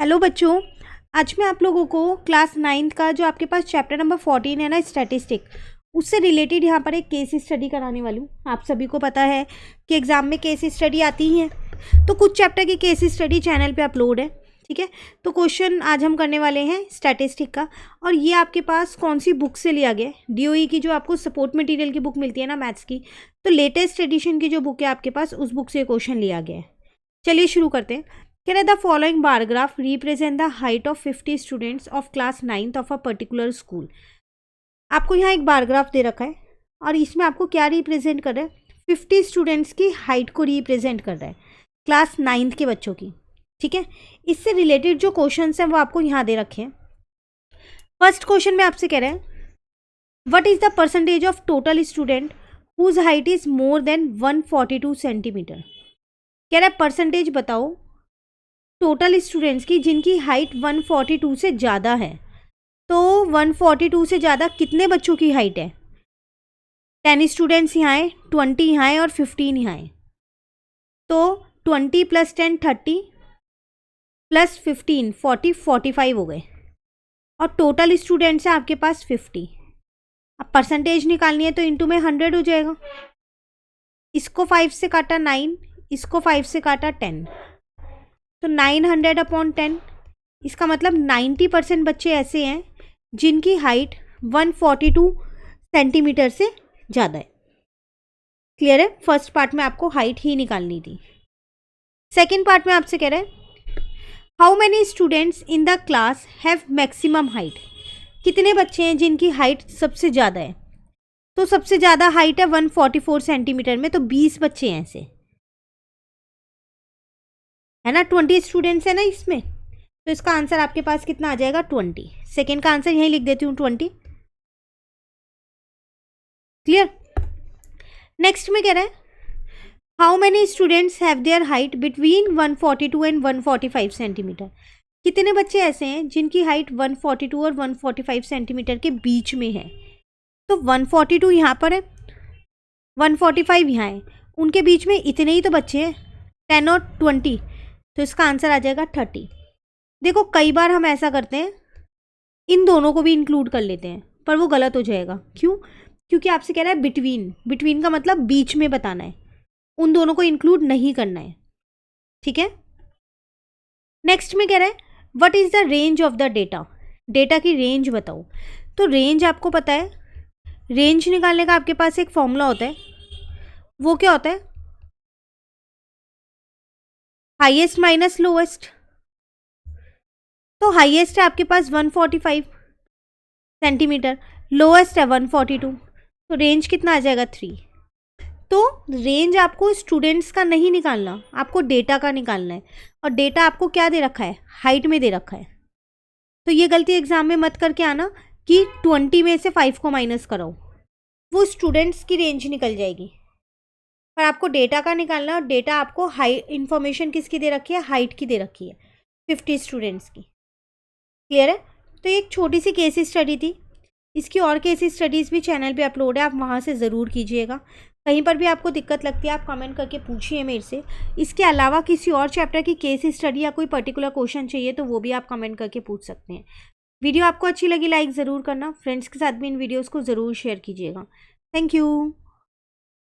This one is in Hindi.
हेलो बच्चों, आज मैं आप लोगों को क्लास 9th का जो आपके पास चैप्टर नंबर 14 है ना, स्टैटिस्टिक, उससे रिलेटेड यहाँ पर एक केस स्टडी कराने वाली हूँ। आप सभी को पता है कि एग्ज़ाम में केस स्टडी आती ही है, तो कुछ चैप्टर की केस स्टडी चैनल पे अपलोड है। ठीक है, तो क्वेश्चन आज हम करने वाले हैं स्टैटिस्टिक का। और ये आपके पास कौन सी बुक से लिया गया है? DOE की जो आपको सपोर्ट मटेरियल की बुक मिलती है ना मैथ्स की, तो लेटेस्ट एडिशन की जो बुक है आपके पास, उस बुक से क्वेश्चन लिया गया है। चलिए शुरू करते हैं। कह रहे the following bar graph represent the height of 50 students of class 9th of a particular school. आपको यहाँ एक बार ग्राफ दे रखा है और इसमें आपको क्या रिप्रेजेंट कर रहा है? 50 स्टूडेंट्स की हाइट को रिप्रेजेंट कर रहा है, क्लास 9th के बच्चों की। ठीक है, इससे रिलेटेड जो क्वेश्चन हैं वो आपको यहाँ दे रखे हैं। फर्स्ट क्वेश्चन में आपसे कह रहे हैं what is the percentage of total student whose height is more than 142 centimetre. कह रहा है परसेंटेज बताओ टोटल स्टूडेंट्स की जिनकी हाइट 142 से ज़्यादा है। तो 142 से ज़्यादा कितने बच्चों की हाइट है? 10 स्टूडेंट्स यहाँ हैं, 20 यहाँ हैं और 15 यहाँ हैं। तो 20 + 10 30 + 15 40 45 हो गए और टोटल स्टूडेंट्स हैं आपके पास 50। अब परसेंटेज निकालनी है तो इंटू में 100 हो जाएगा। इसको 5 से काटा 9, इसको 5 से काटा 10, तो 900/10। इसका मतलब 90% बच्चे ऐसे हैं जिनकी हाइट 142 सेंटीमीटर से ज़्यादा है। क्लियर है? फर्स्ट पार्ट में आपको हाइट ही निकालनी थी। सेकेंड पार्ट में आपसे कह रहे हैं how many students in the class have maximum height. कितने बच्चे हैं जिनकी हाइट सबसे ज़्यादा है? तो सबसे ज़्यादा हाइट है 144 सेंटीमीटर में, तो 20 बच्चे हैं ऐसे, है ना। 20 स्टूडेंट्स है ना इसमें, तो इसका आंसर आपके पास कितना आ जाएगा? 20। सेकेंड का आंसर यहीं लिख देती हूँ 20। क्लियर? नेक्स्ट में कह रहा है how many students have their height between 142 and 145 centimetre. कितने बच्चे ऐसे हैं जिनकी हाइट 142 और 145 सेंटीमीटर के बीच में है? तो 142 यहाँ पर है, 145 यहाँ है, उनके बीच में इतने ही तो बच्चे हैं, 10 और 20, तो इसका आंसर आ जाएगा 30। देखो कई बार हम ऐसा करते हैं, इन दोनों को भी इंक्लूड कर लेते हैं, पर वो गलत हो जाएगा। क्यों? क्योंकि आपसे कह रहा है बिटवीन, बिटवीन का मतलब बीच में बताना है, उन दोनों को इंक्लूड नहीं करना है। ठीक है, नेक्स्ट में कह रहा है what is the range of the data. Data की रेंज बताओ। तो रेंज आपको पता है, रेंज निकालने का आपके पास एक फॉर्मूला होता है, वो क्या होता है? Highest minus lowest. तो हाईएस्ट है आपके पास 145 सेंटीमीटर, लोएस्ट है 142, तो रेंज कितना आ जाएगा? 3। तो रेंज आपको स्टूडेंट्स का नहीं निकालना, आपको डेटा का निकालना है। और डेटा आपको क्या दे रखा है? हाइट में दे रखा है। तो ये गलती एग्जाम में मत करके आना कि 20 में से 5 को माइनस कराओ, वो स्टूडेंट्स की रेंज निकल जाएगी। पर आपको डेटा का निकालना है, और डेटा आपको हाई इन्फॉर्मेशन किसकी दे रखी है? हाइट की दे रखी है, 50 स्टूडेंट्स की। क्लियर है? तो एक छोटी सी केस स्टडी थी, इसकी और केस स्टडीज़ भी चैनल पे अपलोड है, आप वहाँ से ज़रूर कीजिएगा। कहीं पर भी आपको दिक्कत लगती है आप कमेंट करके पूछिए मेरे से। इसके अलावा किसी और चैप्टर की केस स्टडी या कोई पर्टिकुलर क्वेश्चन चाहिए तो वो भी आप कमेंट करके पूछ सकते हैं। वीडियो आपको अच्छी लगी लाइक ज़रूर करना, फ्रेंड्स के साथ भी इन वीडियोज़ को ज़रूर शेयर कीजिएगा। Thank you.